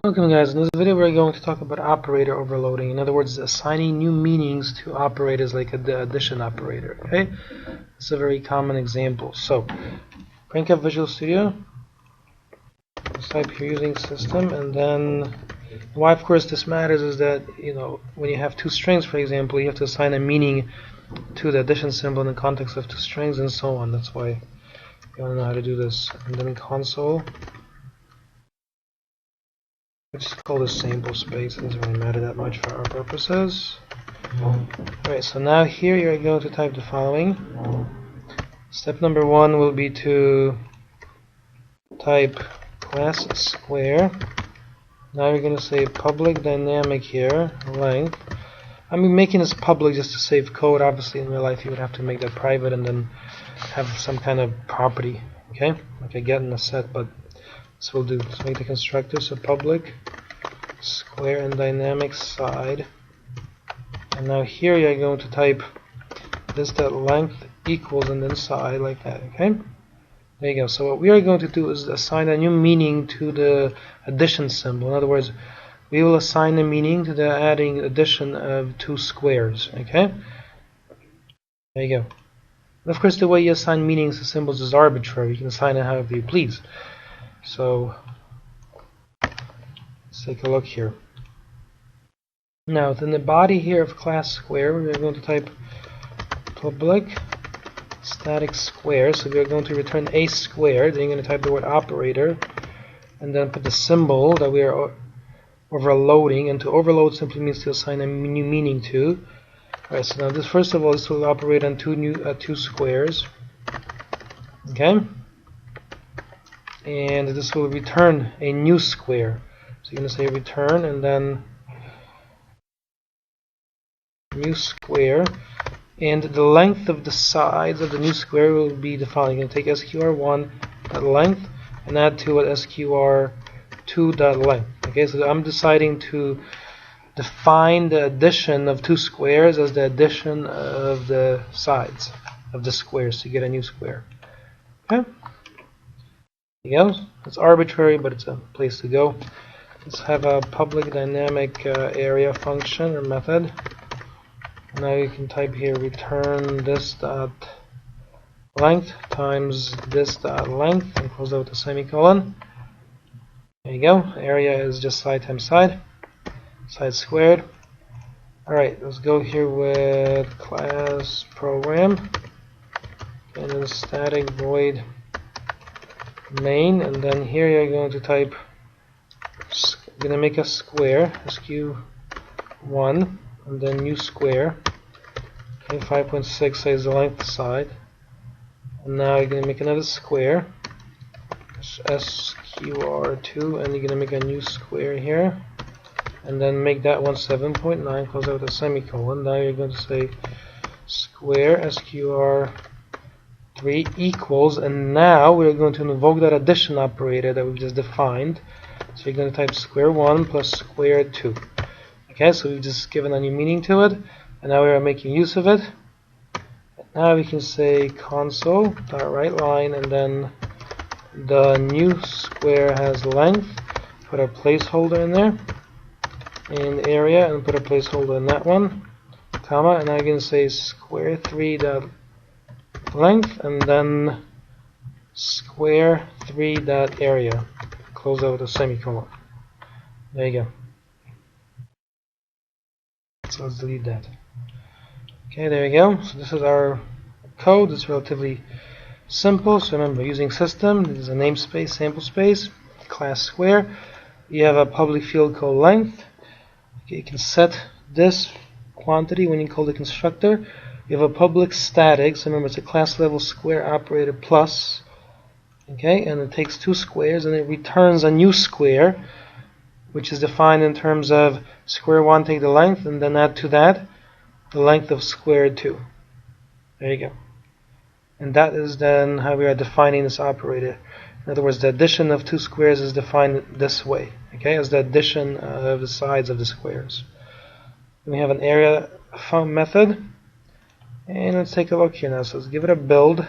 Welcome guys, in this video we're going to talk about operator overloading. In other words, assigning new meanings to operators like the addition operator. Okay, it's a very common example. So, crank up Visual Studio, let's type here using system, and then why of course this matters is that, when you have two strings, for example, you have to assign a meaning to the addition symbol in the context of two strings and so on. That's why you want to know how to do this. And then console, let's just call this sample space. It doesn't really matter that much for our purposes. Alright, so now here you're going to type the following. Step number one will be to type class square. Now you're going to say public dynamic here, length. I'm making this public just to save code. Obviously in real life you would have to make that private and then have some kind of property, okay, like a get and a set, but this will do. Let's make the constructor, so public square and dynamic side, and now here you're going to type this.length equals and then side, like that. Okay, there you go. So what we are going to do is assign a new meaning to the addition symbol. In other words, we will assign a meaning to the adding addition of two squares. Okay, there you go. And of course the way you assign meanings to symbols is arbitrary. You can assign it however you please. So let's take a look here. Now within the body here of class square, we're going to type public static square. So we're going to return a square. Then you're going to type the word operator, and then put the symbol that we are overloading. And to overload simply means to assign a new meaning to. Alright, so now this, first of all, this will operate on two squares. Okay. And this will return a new square. So you're going to say return and then new square, and the length of the sides of the new square will be the following. You're going to take sqr1 length and add to it sqr2 length. Okay, so I'm deciding to define the addition of two squares as the addition of the sides of the squares to get a new square. Okay. It's arbitrary, but it's a place to go. Let's have a public dynamic area function or method. Now you can type here return this dot length times this dot length and close out with a semicolon. There you go. Area is just side times side, side squared. Alright, let's go here with class program and then static void main, and then here you're going to type, you're going to make a square, sq1, and then new square. Okay, 5.6 is the length side. And now you're going to make another square, sqr2, and you're going to make a new square here. And then make that one 7.9, close out with a semicolon. Now you're going to say square sqr3 equals, and now we're going to invoke that addition operator that we've just defined. So you're going to type square 1 plus square 2. Okay, so we've just given a new meaning to it, and now we are making use of it. Now we can say console.writeLine, and then the new square has length, put a placeholder in there, and area, and put a placeholder in that one, comma, and now you can say square 3 dot length and then square 3 dot area, close out with a semicolon. There you go. So let's delete that. Okay, there you go. So this is our code. It's relatively simple. So remember, using system, this is a namespace, sample space, class square. You have a public field called length. Okay, you can set this quantity when you call the constructor. You have a public static, so remember it's a class level square operator plus, okay, and it takes two squares and it returns a new square, which is defined in terms of square 1 take the length and then add to that the length of square 2. There you go. And that is then how we are defining this operator. In other words, the addition of two squares is defined this way, okay, as the addition of the sides of the squares. And we have an area method. And let's take a look here now. So let's give it a build.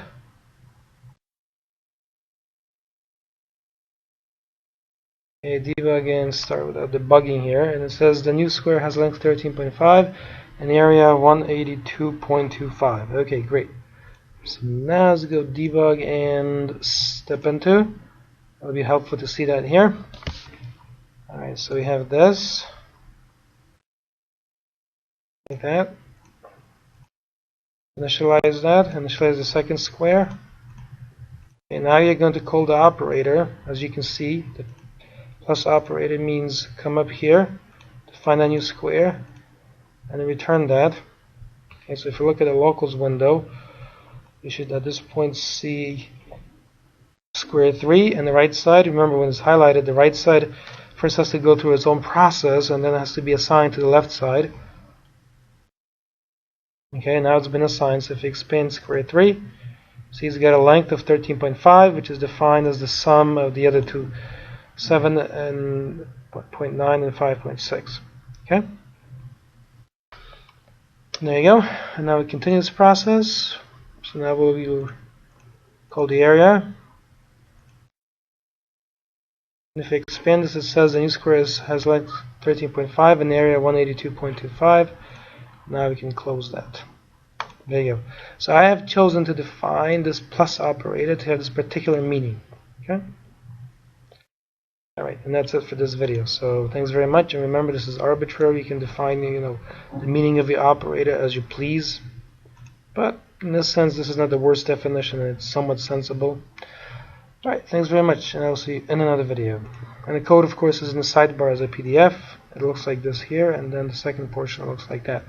Okay, debug and start with debugging here, and it says the new square has length 13.5 and area 182.25. Okay, great. So now let's go debug and step into. It'll be helpful to see that here. Alright, so we have this. Like that. Initialize that, initialize the second square. And now you're going to call the operator. As you can see, the plus operator means come up here to find a new square and return that. Okay, so if you look at the locals window, you should at this point see square 3 and the right side. Remember, when it's highlighted, the right side first has to go through its own process and then it has to be assigned to the left side. Okay, now it's been assigned. So if you expand square 3, see it's got a length of 13.5, which is defined as the sum of the other two, 7 and 0.9 and 5.6. Okay? There you go. And now we continue this process. So now we'll call the area. And if we expand this, it says the new square has length 13.5 and area 182.25. Now we can close that. There you go. So I have chosen to define this plus operator to have this particular meaning. Okay? Alright, and that's it for this video. So thanks very much, and remember, this is arbitrary. You can define the meaning of the operator as you please. But in this sense, this is not the worst definition, and it's somewhat sensible. Alright, thanks very much, and I'll see you in another video. And the code, of course, is in the sidebar as a PDF. It looks like this here, and then the second portion looks like that.